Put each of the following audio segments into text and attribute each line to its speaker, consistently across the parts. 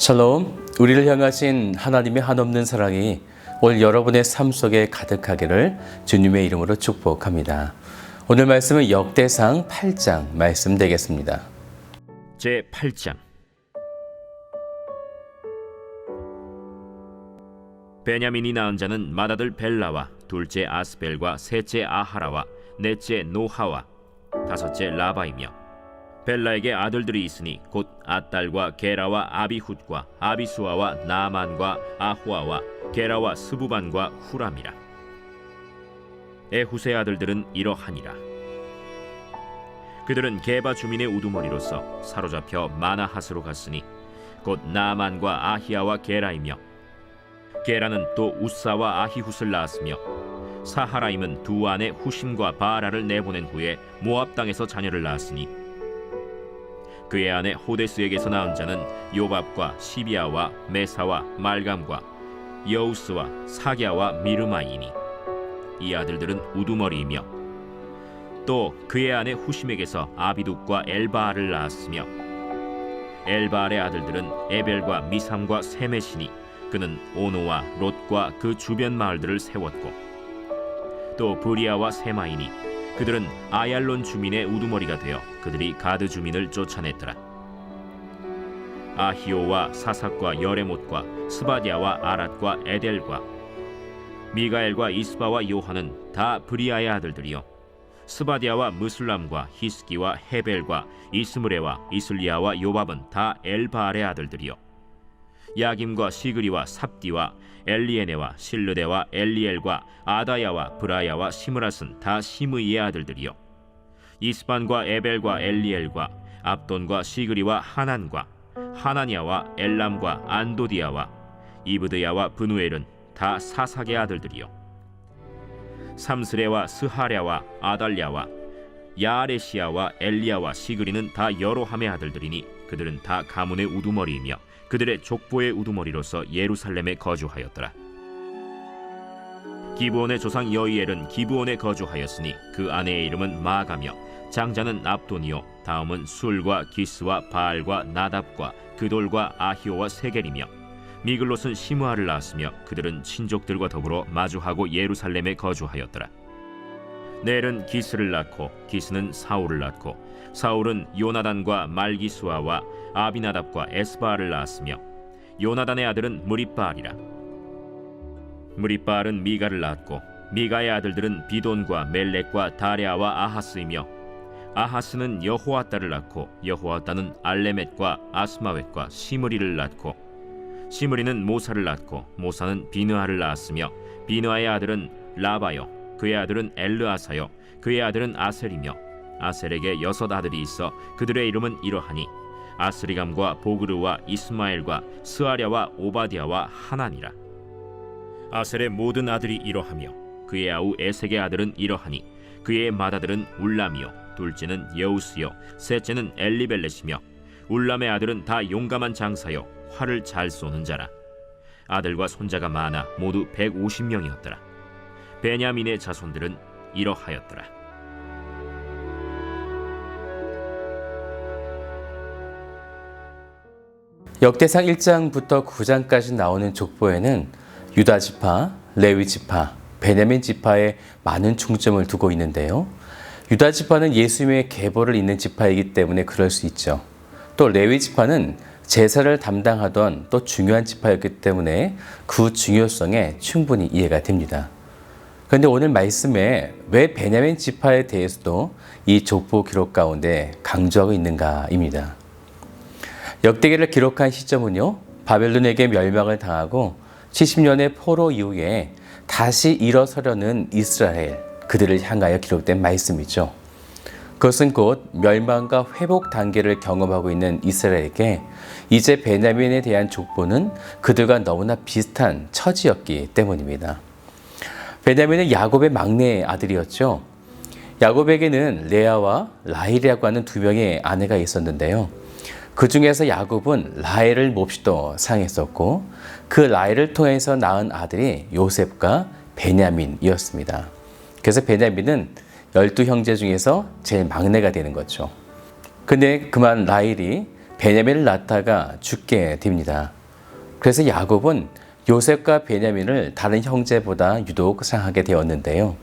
Speaker 1: 샬롬, 우리를 향하신 하나님의 한없는 사랑이 오늘 여러분의 삶 속에 가득하기를 주님의 이름으로 축복합니다. 오늘 말씀은 역대상 8장 말씀 되겠습니다.
Speaker 2: 제8장 베냐민이 낳은 자는 맏아들 벨라와 둘째 아스벨과 셋째 아하라와 넷째 노하와 다섯째 라바이며 벨라에게 아들들이 있으니 곧 앗달과 게라와 아비훗과 아비수아와 나만과 아후아와 게라와 스부반과 후람이라. 에훗의 아들들은 이러하니라. 그들은 게바 주민의 우두머리로서 사로잡혀 마나핫으로 갔으니 곧 나만과 아히야와 게라이며, 게라는 또 우사와 아히훗을 낳았으며, 사하라임은 두 아내 후심과 바라를 내보낸 후에 모압 땅에서 자녀를 낳았으니, 그의 아내 호데스에게서 낳은 자는 요밥과 시비아와 메사와 말감과 여우스와 사갸와 미르마이니, 이 아들들은 우두머리이며, 또 그의 아내 후심에게서 아비둑과 엘바알을 낳았으며, 엘바알의 아들들은 에벨과 미삼과 세메시니, 그는 오노와 롯과 그 주변 마을들을 세웠고, 또 브리아와 세마이니, 그들은 아얄론 주민의 우두머리가 되어 그들이 가드 주민을 쫓아냈더라. 아히오와 사삭과 여레못과 스바디아와 아랏과 에델과 미가엘과 이스바와 요한은 다 브리아의 아들들이요, 스바디아와 무슬람과 히스기와 헤벨과 이스므레와 이슬리아와 요밥은 다 엘바알의 아들들이요, 야김과 시그리와 삽디와 엘리에네와 실르데와 엘리엘과 아다야와 브라야와 시므랏은 다 시므이의 아들들이요, 이스반과 에벨과 엘리엘과 압돈과 시그리와 하난과 하나니아와 엘람과 안도디아와 이브드야와 브누엘은 다 사삭의 아들들이요, 삼스레와 스하랴와 아달랴와 야아레시아와 엘리야와 시그리는 다 여로함의 아들들이니 그들은 다 가문의 우두머리이며 그들의 족보의 우두머리로서 예루살렘에 거주하였더라. 기브온의 조상 여이엘은 기브온에 거주하였으니 그 아내의 이름은 마가며 장자는 압돈이요, 다음은 술과 기스와 바알과 나답과 그돌과 아히오와 세겔이며, 미글롯은 시므아를 낳았으며 그들은 친족들과 더불어 마주하고 예루살렘에 거주하였더라. 넬은 기스를 낳고 기스는 사울을 낳고 사울은 요나단과 말기수아와 아비나답과 에스바알을 낳았으며, 요나단의 아들은 무립바알이라. 무립바알은 미가를 낳았고 미가의 아들들은 비돈과 멜렉과 다레아와 아하스이며, 아하스는 여호아따를 낳고 여호아따는 알레멧과 아스마웻과 시므리를 낳고 시므리는 모사를 낳고 모사는 비느하를 낳았으며, 비느하의 아들은 라바요, 그의 아들은 엘르아사요, 그의 아들은 아셀이며, 아셀에게 6 아들이 있어 그들의 이름은 이러하니 아스리감과 보그르와 이스마엘과 스아랴와 오바디아와 하나니라. 아셀의 모든 아들이 이러하며 그의 아우 에색의 아들은 이러하니 그의 맏아들은 울람이요, 둘째는 여우스요, 셋째는 엘리벨렛이며, 울람의 아들은 다 용감한 장사요, 활을 잘 쏘는 자라. 아들과 손자가 많아 모두 150명이었더라. 베냐민의 자손들은 이러하였더라.
Speaker 1: 역대상 1장부터 9장까지 나오는 족보에는 유다 지파, 레위 지파, 베냐민 지파에 많은 중점을 두고 있는데요. 유다 지파는 예수님의 계보를 잇는 지파이기 때문에 그럴 수 있죠. 또 레위 지파는 제사를 담당하던 또 중요한 지파였기 때문에 그 중요성에 충분히 이해가 됩니다. 그런데 오늘 말씀에 왜 베냐민 지파에 대해서도 이 족보 기록 가운데 강조하고 있는가입니다. 역대기를 기록한 시점은요, 바벨론에게 멸망을 당하고 70년의 포로 이후에 다시 일어서려는 이스라엘, 그들을 향하여 기록된 말씀이죠. 그것은 곧 멸망과 회복 단계를 경험하고 있는 이스라엘에게 이제 베냐민에 대한 족보는 그들과 너무나 비슷한 처지였기 때문입니다. 베냐민은 야곱의 막내 아들이었죠. 야곱에게는 레아와 라헬이라고 하는 2명의 아내가 있었는데요. 그 중에서 야곱은 라헬을 몹시도 사랑했었고 그 라헬을 통해서 낳은 아들이 요셉과 베냐민이었습니다. 그래서 베냐민은 12형제 중에서 제일 막내가 되는 거죠. 근데 그만 라헬이 베냐민을 낳다가 죽게 됩니다. 그래서 야곱은 요셉과 베냐민을 다른 형제보다 유독 사랑하게 되었는데요.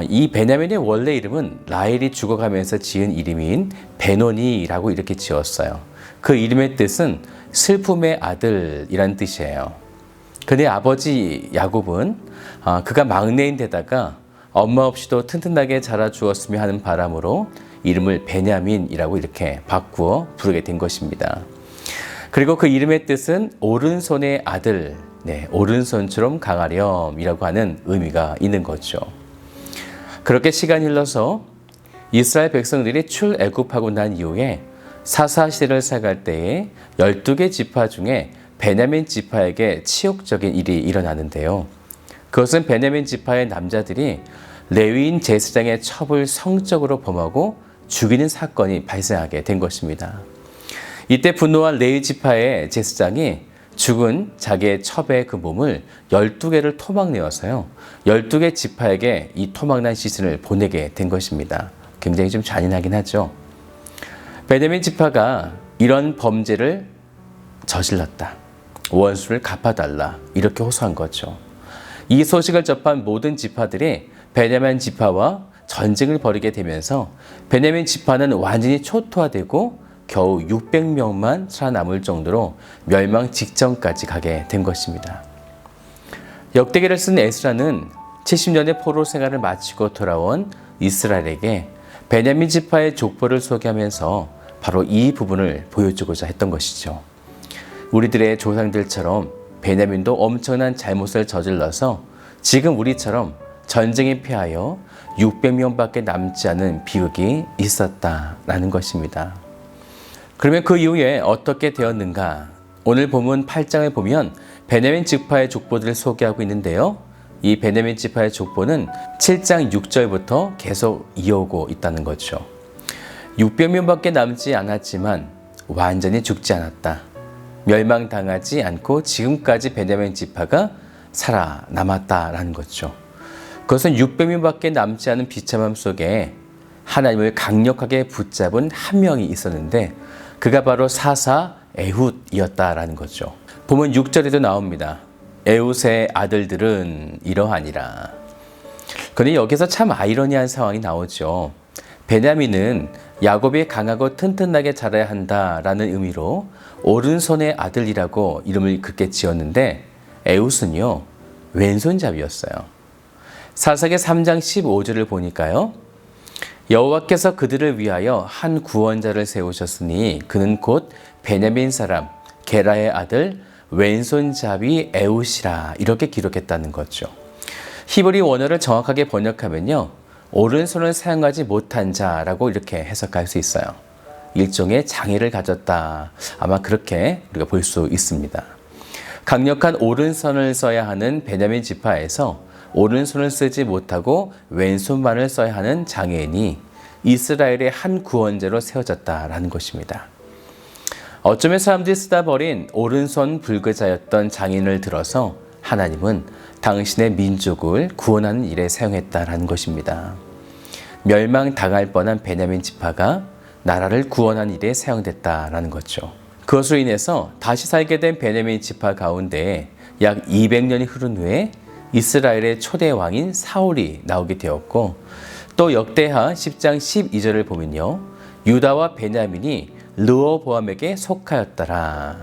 Speaker 1: 이 베냐민의 원래 이름은 라헬이 죽어가면서 지은 이름인 베노니라고 이렇게 지었어요. 그 이름의 뜻은 슬픔의 아들이란 뜻이에요. 그의 아버지 야곱은 그가 막내인 데다가 엄마 없이도 튼튼하게 자라주었으며 하는 바람으로 이름을 베냐민이라고 이렇게 바꾸어 부르게 된 것입니다. 그리고 그 이름의 뜻은 오른손의 아들, 오른손처럼 강하렴이라고 하는 의미가 있는 거죠. 그렇게 시간이 흘러서 이스라엘 백성들이 출애굽하고 난 이후에 사사시대를 살아갈 때에 12개 지파 중에 베냐민 지파에게 치욕적인 일이 일어나는데요. 그것은 베냐민 지파의 남자들이 레위인 제사장의 첩을 성적으로 범하고 죽이는 사건이 발생하게 된 것입니다. 이때 분노한 레위 지파의 제사장이 죽은 자기의 첩의 그 몸을 12개를 토막내어서요. 12개 지파에게 이 토막난 시신을 보내게 된 것입니다. 굉장히 좀 잔인하긴 하죠. 베냐민 지파가 이런 범죄를 저질렀다. 원수를 갚아달라. 이렇게 호소한 거죠. 이 소식을 접한 모든 지파들이 베냐민 지파와 전쟁을 벌이게 되면서 베냐민 지파는 완전히 초토화되고 겨우 600명만 살아남을 정도로 멸망 직전까지 가게 된 것입니다. 역대기를 쓴 에스라는 70년의 포로 생활을 마치고 돌아온 이스라엘에게 베냐민 지파의 족보를 소개하면서 바로 이 부분을 보여주고자 했던 것이죠. 우리들의 조상들처럼 베냐민도 엄청난 잘못을 저질러서 지금 우리처럼 전쟁에 피하여 600명밖에 남지 않은 비극이 있었다라는 것입니다. 그러면 그 이후에 어떻게 되었는가? 오늘 본문 8장을 보면 베냐민 지파의 족보들을 소개하고 있는데요. 이 베냐민 지파의 족보는 7장 6절부터 계속 이어오고 있다는 거죠. 600명밖에 남지 않았지만 완전히 죽지 않았다. 멸망당하지 않고 지금까지 베냐민 지파가 살아남았다라는 거죠. 그것은 600명밖에 남지 않은 비참함 속에 하나님을 강력하게 붙잡은 한 명이 있었는데 그가 바로 사사 에훗이었다라는 거죠. 보면 6절에도 나옵니다. 에훗의 아들들은 이러하니라. 그런데 여기서 참 아이러니한 상황이 나오죠. 베냐민은 야곱이 강하고 튼튼하게 자라야 한다라는 의미로 오른손의 아들이라고 이름을 그렇게 지었는데 에훗은요 왼손잡이였어요. 사사기 3장 15절을 보니까요. 여호와께서 그들을 위하여 한 구원자를 세우셨으니 그는 곧 베냐민 사람 게라의 아들 왼손잡이 에훗이라 이렇게 기록했다는 거죠. 히브리 원어를 정확하게 번역하면요. 오른손을 사용하지 못한 자라고 이렇게 해석할 수 있어요. 일종의 장애를 가졌다. 아마 그렇게 우리가 볼 수 있습니다. 강력한 오른손을 써야 하는 베냐민 지파에서 오른손을 쓰지 못하고 왼손만을 써야 하는 장애인이 이스라엘의 한 구원자로 세워졌다라는 것입니다. 어쩌면 사람들이 쓰다 버린 오른손 불교자였던 장인을 들어서 하나님은 당신의 민족을 구원하는 일에 사용했다라는 것입니다. 멸망당할 뻔한 베냐민 지파가 나라를 구원하는 일에 사용됐다라는 거죠. 그것으로 인해서 다시 살게 된 베냐민 지파 가운데 약 200년이 흐른 후에 이스라엘의 초대 왕인 사울이 나오게 되었고 또 역대하 10장 12절을 보면요. 유다와 베냐민이 르호보암에게 속하였더라.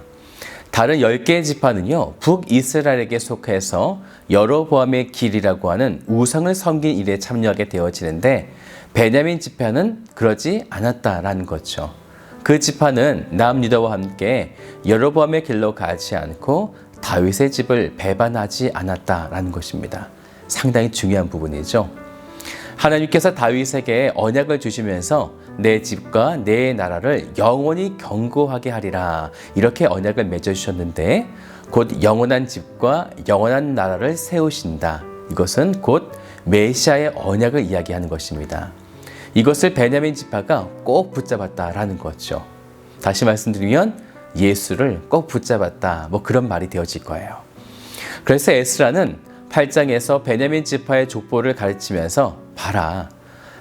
Speaker 1: 다른 10개의 지파는요. 북이스라엘에게 속해서 여로보암의 길이라고 하는 우상을 섬긴 일에 참여하게 되어지는데 베냐민 지파는 그러지 않았다라는 거죠. 그 지파는 남유다와 함께 여로보암의 길로 가지 않고 다윗의 집을 배반하지 않았다라는 것입니다. 상당히 중요한 부분이죠. 하나님께서 다윗에게 언약을 주시면서 내 집과 내 나라를 영원히 견고하게 하리라 이렇게 언약을 맺어주셨는데 곧 영원한 집과 영원한 나라를 세우신다. 이것은 곧 메시아의 언약을 이야기하는 것입니다. 이것을 베냐민 지파가 꼭 붙잡았다라는 거죠. 다시 말씀드리면 예수를 꼭 붙잡았다. 뭐 그런 말이 되어질 거예요. 그래서 에스라는 8장에서 베냐민 지파의 족보를 가르치면서 봐라.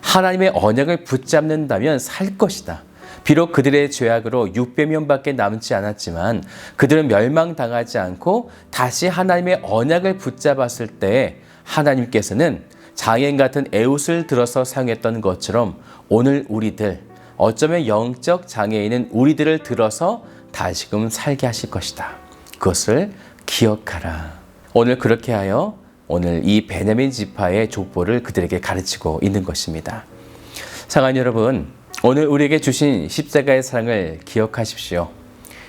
Speaker 1: 하나님의 언약을 붙잡는다면 살 것이다. 비록 그들의 죄악으로 600명밖에 남지 않았지만 그들은 멸망당하지 않고 다시 하나님의 언약을 붙잡았을 때 하나님께서는 장애인 같은 에웃을 들어서 사용했던 것처럼 오늘 우리들, 어쩌면 영적 장애인은 우리들을 들어서 다시금 살게 하실 것이다. 그것을 기억하라. 오늘 그렇게 하여 오늘 이 베냐민 지파의 족보를 그들에게 가르치고 있는 것입니다. 사랑하는 여러분, 오늘 우리에게 주신 십자가의 사랑을 기억하십시오.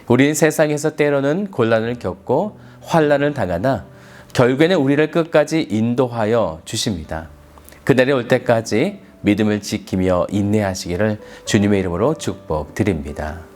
Speaker 1: 우리는 세상에서 때로는 곤란을 겪고 환난을 당하나 결국에는 우리를 끝까지 인도하여 주십니다. 그날이 올 때까지 믿음을 지키며 인내하시기를 주님의 이름으로 축복드립니다.